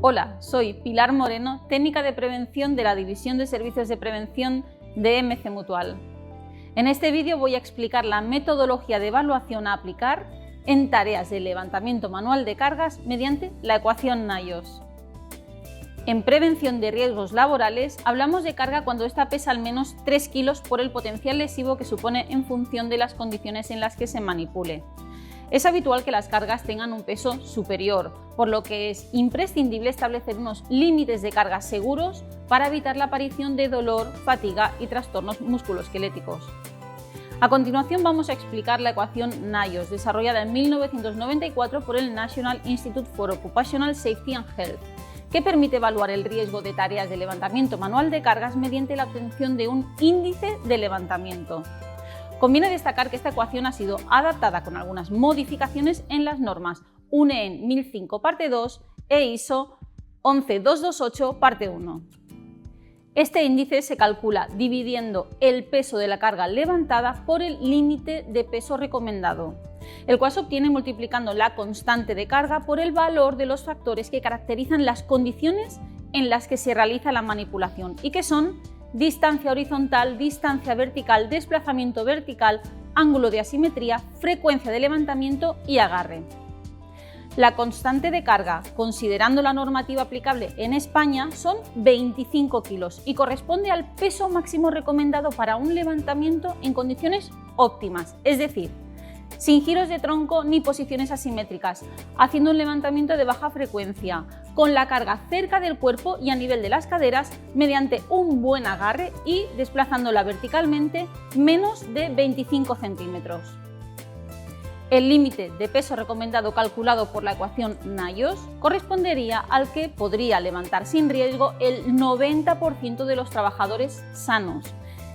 Hola, soy Pilar Moreno, técnica de prevención de la División de Servicios de Prevención de MC Mutual. En este vídeo voy a explicar la metodología de evaluación a aplicar en tareas de levantamiento manual de cargas mediante la ecuación NAIOS. En prevención de riesgos laborales hablamos de carga cuando ésta pesa al menos 3 kilos por el potencial lesivo que supone en función de las condiciones en las que se manipule. Es habitual que las cargas tengan un peso superior, por lo que es imprescindible establecer unos límites de carga seguros para evitar la aparición de dolor, fatiga y trastornos musculoesqueléticos. A continuación vamos a explicar la ecuación NAIOS, desarrollada en 1994 por el National Institute for Occupational Safety and Health, que permite evaluar el riesgo de tareas de levantamiento manual de cargas mediante la obtención de un índice de levantamiento. Conviene destacar que esta ecuación ha sido adaptada con algunas modificaciones en las normas UNEN 1005 parte 2 e ISO 11228 parte 1. Este índice se calcula dividiendo el peso de la carga levantada por el límite de peso recomendado, el cual se obtiene multiplicando la constante de carga por el valor de los factores que caracterizan las condiciones en las que se realiza la manipulación y que son distancia horizontal, distancia vertical, desplazamiento vertical, ángulo de asimetría, frecuencia de levantamiento y agarre. La constante de carga, considerando la normativa aplicable en España, son 25 kilos y corresponde al peso máximo recomendado para un levantamiento en condiciones óptimas, es decir, sin giros de tronco ni posiciones asimétricas, haciendo un levantamiento de baja frecuencia, con la carga cerca del cuerpo y a nivel de las caderas mediante un buen agarre y desplazándola verticalmente menos de 25 centímetros. El límite de peso recomendado calculado por la ecuación NAIOS correspondería al que podría levantar sin riesgo el 90% de los trabajadores sanos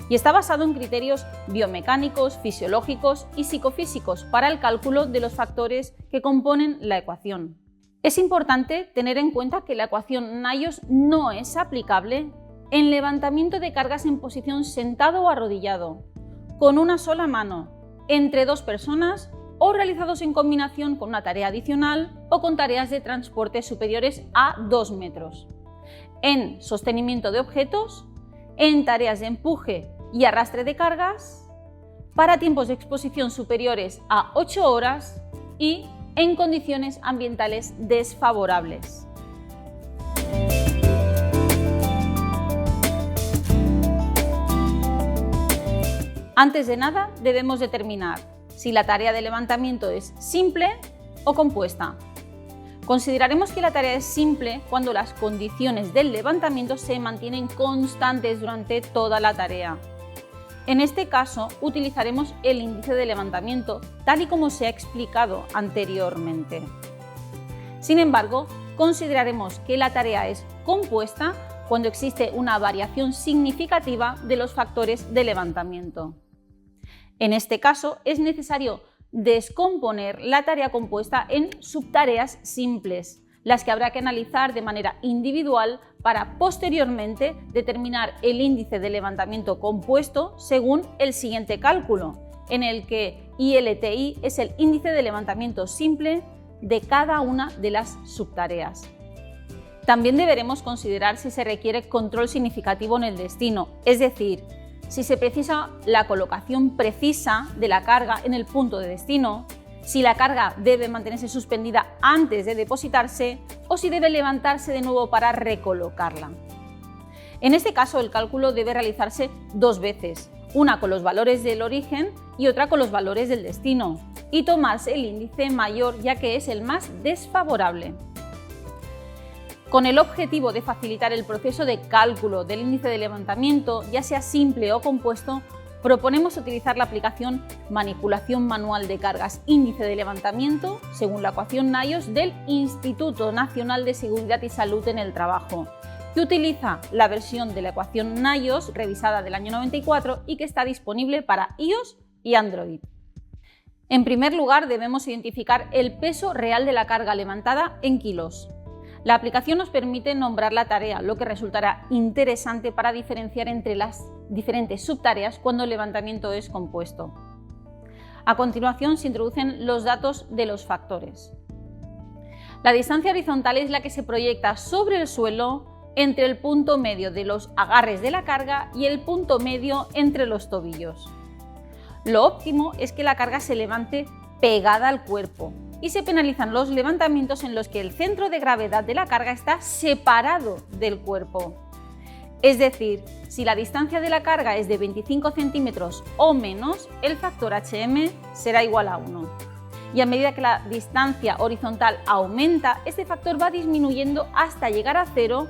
y está basado en criterios biomecánicos, fisiológicos y psicofísicos para el cálculo de los factores que componen la ecuación. Es importante tener en cuenta que la ecuación NAIOS no es aplicable en levantamiento de cargas en posición sentado o arrodillado, con una sola mano, entre dos personas o realizados en combinación con una tarea adicional o con tareas de transporte superiores a 2 metros, en sostenimiento de objetos, en tareas de empuje y arrastre de cargas, para tiempos de exposición superiores a 8 horas y en condiciones ambientales desfavorables. Antes de nada, debemos determinar si la tarea de levantamiento es simple o compuesta. Consideraremos que la tarea es simple cuando las condiciones del levantamiento se mantienen constantes durante toda la tarea. En este caso, utilizaremos el índice de levantamiento, tal y como se ha explicado anteriormente. Sin embargo, consideraremos que la tarea es compuesta cuando existe una variación significativa de los factores de levantamiento. En este caso, es necesario descomponer la tarea compuesta en subtareas simples, las que habrá que analizar de manera individual para posteriormente determinar el índice de levantamiento compuesto según el siguiente cálculo, en el que ILTI es el índice de levantamiento simple de cada una de las subtareas. También deberemos considerar si se requiere control significativo en el destino, es decir, si se precisa la colocación precisa de la carga en el punto de destino, si la carga debe mantenerse suspendida antes de depositarse o si debe levantarse de nuevo para recolocarla. En este caso, el cálculo debe realizarse 2 veces, una con los valores del origen y otra con los valores del destino, y tomarse el índice mayor ya que es el más desfavorable. Con el objetivo de facilitar el proceso de cálculo del índice de levantamiento, ya sea simple o compuesto, proponemos utilizar la aplicación Manipulación Manual de Cargas Índice de Levantamiento, según la ecuación NAIOS del Instituto Nacional de Seguridad y Salud en el Trabajo, que utiliza la versión de la ecuación NAIOS revisada del año 94 y que está disponible para iOS y Android. En primer lugar, debemos identificar el peso real de la carga levantada en kilos. La aplicación nos permite nombrar la tarea, lo que resultará interesante para diferenciar entre las diferentes subtareas cuando el levantamiento es compuesto. A continuación se introducen los datos de los factores. La distancia horizontal es la que se proyecta sobre el suelo entre el punto medio de los agarres de la carga y el punto medio entre los tobillos. Lo óptimo es que la carga se levante pegada al cuerpo y se penalizan los levantamientos en los que el centro de gravedad de la carga está separado del cuerpo. Es decir, si la distancia de la carga es de 25 centímetros o menos, el factor HM será igual a 1. Y a medida que la distancia horizontal aumenta, este factor va disminuyendo hasta llegar a 0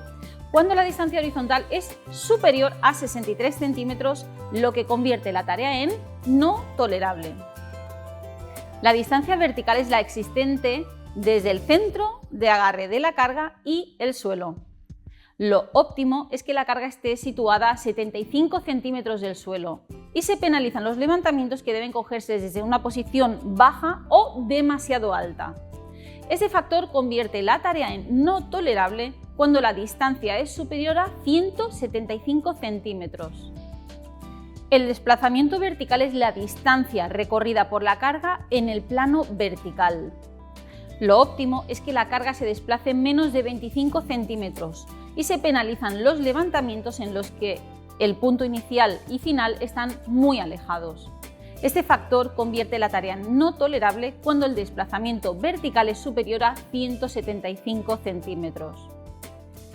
cuando la distancia horizontal es superior a 63 centímetros, lo que convierte la tarea en no tolerable. La distancia vertical es la existente desde el centro de agarre de la carga y el suelo. Lo óptimo es que la carga esté situada a 75 centímetros del suelo y se penalizan los levantamientos que deben cogerse desde una posición baja o demasiado alta. Este factor convierte la tarea en no tolerable cuando la distancia es superior a 175 centímetros. El desplazamiento vertical es la distancia recorrida por la carga en el plano vertical. Lo óptimo es que la carga se desplace menos de 25 centímetros y se penalizan los levantamientos en los que el punto inicial y final están muy alejados. Este factor convierte la tarea en no tolerable cuando el desplazamiento vertical es superior a 175 centímetros.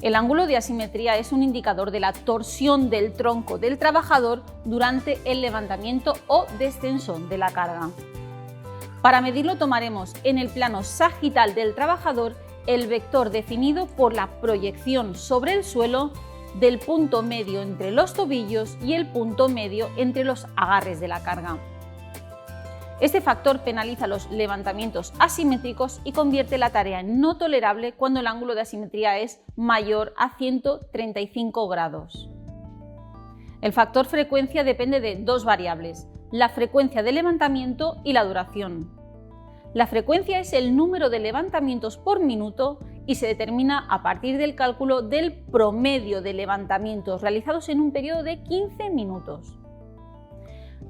El ángulo de asimetría es un indicador de la torsión del tronco del trabajador durante el levantamiento o descenso de la carga. Para medirlo tomaremos en el plano sagital del trabajador el vector definido por la proyección sobre el suelo del punto medio entre los tobillos y el punto medio entre los agarres de la carga. Este factor penaliza los levantamientos asimétricos y convierte la tarea en no tolerable cuando el ángulo de asimetría es mayor a 135 grados. El factor frecuencia depende de dos variables: la frecuencia de levantamiento y la duración. La frecuencia es el número de levantamientos por minuto y se determina a partir del cálculo del promedio de levantamientos realizados en un periodo de 15 minutos.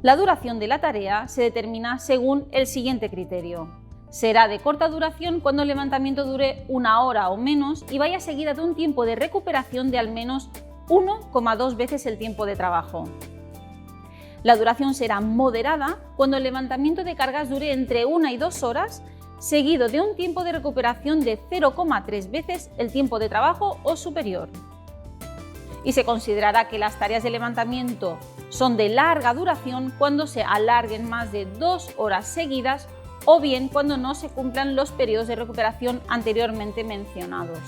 La duración de la tarea se determina según el siguiente criterio. Será de corta duración cuando el levantamiento dure 1 hora o menos y vaya seguida de un tiempo de recuperación de al menos 1,2 veces el tiempo de trabajo. La duración será moderada cuando el levantamiento de cargas dure entre 1 y 2 horas, seguido de un tiempo de recuperación de 0,3 veces el tiempo de trabajo o superior. Y se considerará que las tareas de levantamiento son de larga duración cuando se alarguen más de 2 horas seguidas o bien cuando no se cumplan los periodos de recuperación anteriormente mencionados.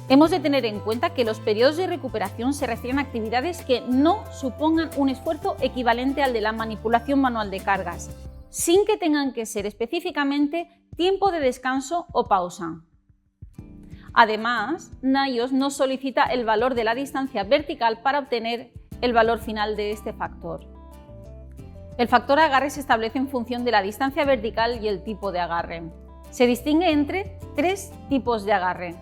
Hemos de tener en cuenta que los periodos de recuperación se refieren a actividades que no supongan un esfuerzo equivalente al de la manipulación manual de cargas, sin que tengan que ser específicamente tiempo de descanso o pausa. Además, NIOSH nos solicita el valor de la distancia vertical para obtener el valor final de este factor. El factor agarre se establece en función de la distancia vertical y el tipo de agarre. Se distingue entre 3 tipos de agarre.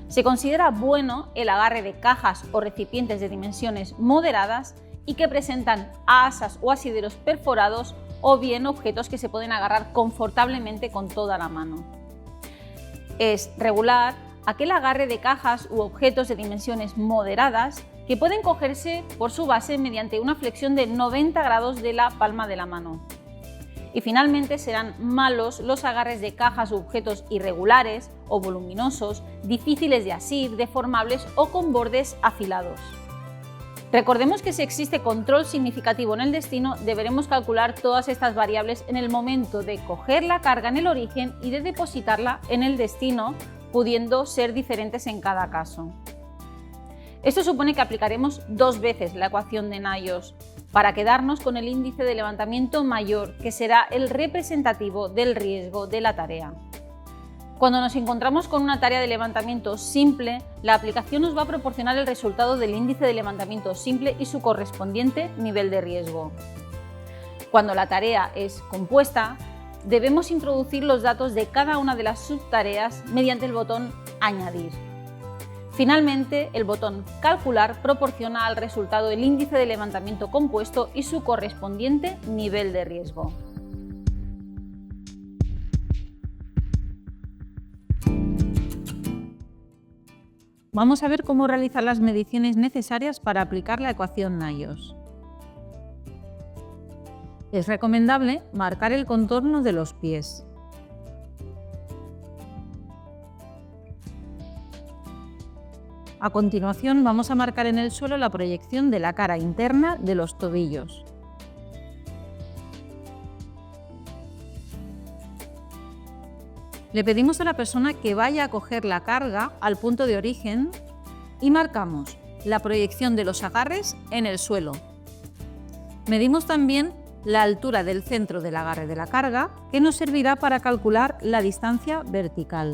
Se considera bueno el agarre de cajas o recipientes de dimensiones moderadas y que presentan asas o asideros perforados o bien objetos que se pueden agarrar confortablemente con toda la mano. Es regular aquel agarre de cajas u objetos de dimensiones moderadas que pueden cogerse por su base mediante una flexión de 90 grados de la palma de la mano. Y finalmente serán malos los agarres de cajas u objetos irregulares o voluminosos, difíciles de asir, deformables o con bordes afilados. Recordemos que si existe control significativo en el destino, deberemos calcular todas estas variables en el momento de coger la carga en el origen y de depositarla en el destino, pudiendo ser diferentes en cada caso. Esto supone que aplicaremos 2 veces la ecuación de NIOSH para quedarnos con el índice de levantamiento mayor, que será el representativo del riesgo de la tarea. Cuando nos encontramos con una tarea de levantamiento simple, la aplicación nos va a proporcionar el resultado del índice de levantamiento simple y su correspondiente nivel de riesgo. Cuando la tarea es compuesta, debemos introducir los datos de cada una de las subtareas mediante el botón Añadir. Finalmente, el botón Calcular proporciona al resultado el índice de levantamiento compuesto y su correspondiente nivel de riesgo. vamos a ver cómo realizar las mediciones necesarias para aplicar la ecuación Naios. Es recomendable marcar el contorno de los pies. A continuación vamos a marcar en el suelo la proyección de la cara interna de los tobillos. Le pedimos a la persona que vaya a coger la carga al punto de origen y marcamos la proyección de los agarres en el suelo. Medimos también la altura del centro del agarre de la carga, que nos servirá para calcular la distancia vertical.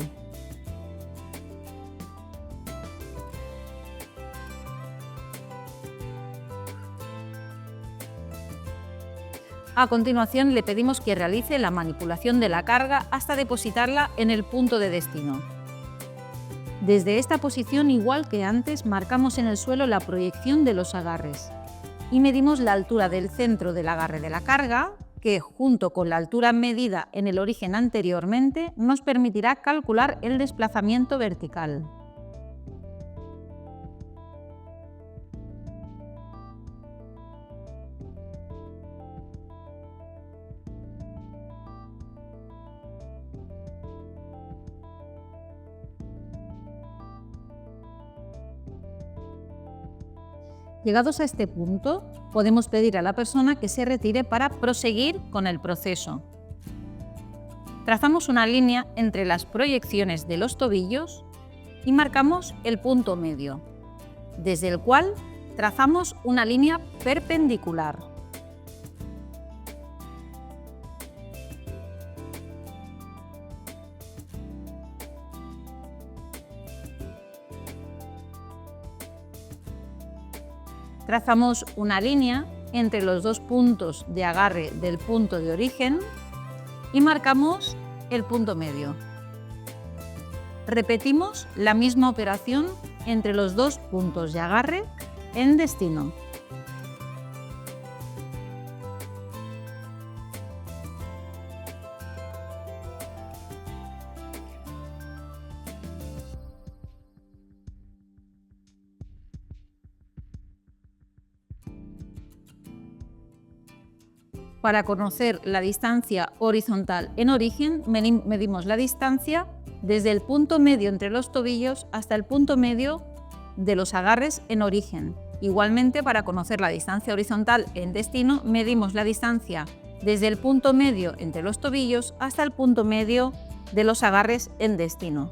A continuación le pedimos que realice la manipulación de la carga hasta depositarla en el punto de destino. Desde esta posición, igual que antes, marcamos en el suelo la proyección de los agarres y medimos la altura del centro del agarre de la carga, que junto con la altura medida en el origen anteriormente nos permitirá calcular el desplazamiento vertical. Llegados a este punto, podemos pedir a la persona que se retire para proseguir con el proceso. Trazamos una línea entre las proyecciones de los tobillos y marcamos el punto medio, desde el cual trazamos una línea perpendicular. Trazamos una línea entre los dos puntos de agarre del punto de origen y marcamos el punto medio. Repetimos la misma operación entre los dos puntos de agarre en destino. Para conocer la distancia horizontal en origen, medimos la distancia desde el punto medio entre los tobillos hasta el punto medio de los agarres en origen. Igualmente, para conocer la distancia horizontal en destino, medimos la distancia desde el punto medio entre los tobillos hasta el punto medio de los agarres en destino.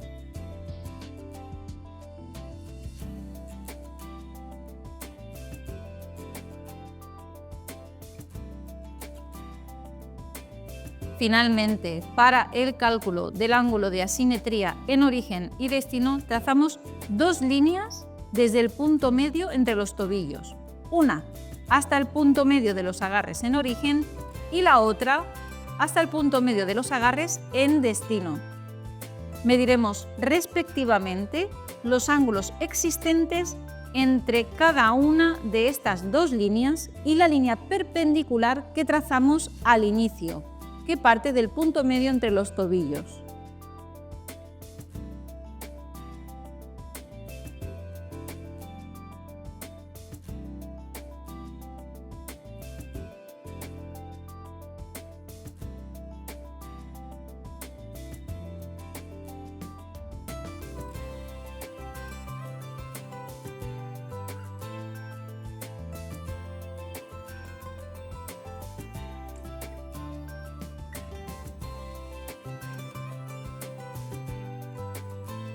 Finalmente, para el cálculo del ángulo de asimetría en origen y destino, trazamos dos líneas desde el punto medio entre los tobillos, una hasta el punto medio de los agarres en origen y la otra hasta el punto medio de los agarres en destino. Mediremos respectivamente los ángulos existentes entre cada una de estas dos líneas y la línea perpendicular que trazamos al inicio, que parte del punto medio entre los tobillos.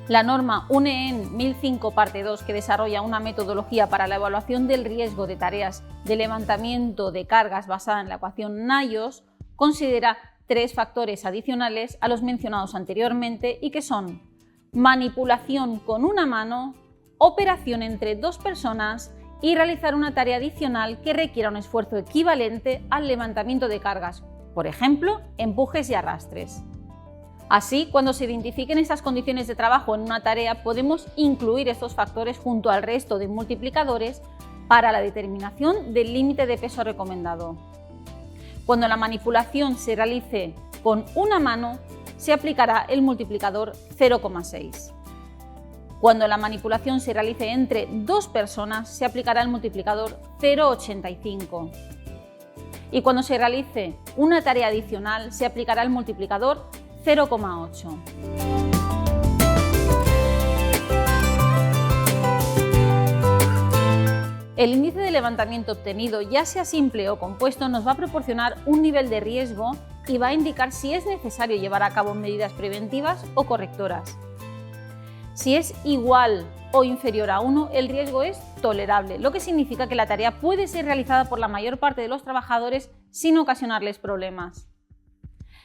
La norma UNE-EN 1005 parte 2, que desarrolla una metodología para la evaluación del riesgo de tareas de levantamiento de cargas basada en la ecuación Naios, considera tres factores adicionales a los mencionados anteriormente y que son manipulación con una mano, operación entre dos personas y realizar una tarea adicional que requiera un esfuerzo equivalente al levantamiento de cargas, por ejemplo, empujes y arrastres. Así, cuando se identifiquen estas condiciones de trabajo en una tarea, podemos incluir estos factores junto al resto de multiplicadores para la determinación del límite de peso recomendado. Cuando la manipulación se realice con una mano, se aplicará el multiplicador 0,6. Cuando la manipulación se realice entre 2 personas, se aplicará el multiplicador 0,85. Y cuando se realice una tarea adicional, se aplicará el multiplicador 0,8. El índice de levantamiento obtenido, ya sea simple o compuesto, nos va a proporcionar un nivel de riesgo y va a indicar si es necesario llevar a cabo medidas preventivas o correctoras. Si es igual o inferior a 1, el riesgo es tolerable, lo que significa que la tarea puede ser realizada por la mayor parte de los trabajadores sin ocasionarles problemas.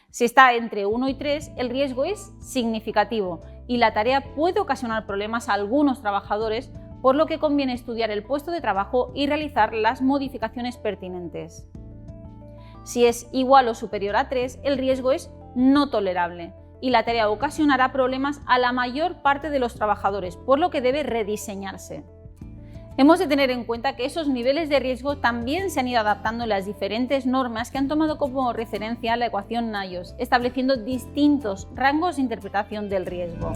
Si está entre 1 y 3, el riesgo es significativo y la tarea puede ocasionar problemas a algunos trabajadores, por lo que conviene estudiar el puesto de trabajo y realizar las modificaciones pertinentes. Si es igual o superior a 3, el riesgo es no tolerable y la tarea ocasionará problemas a la mayor parte de los trabajadores, por lo que debe rediseñarse. Hemos de tener en cuenta que esos niveles de riesgo también se han ido adaptando en las diferentes normas que han tomado como referencia la ecuación Nayos, estableciendo distintos rangos de interpretación del riesgo.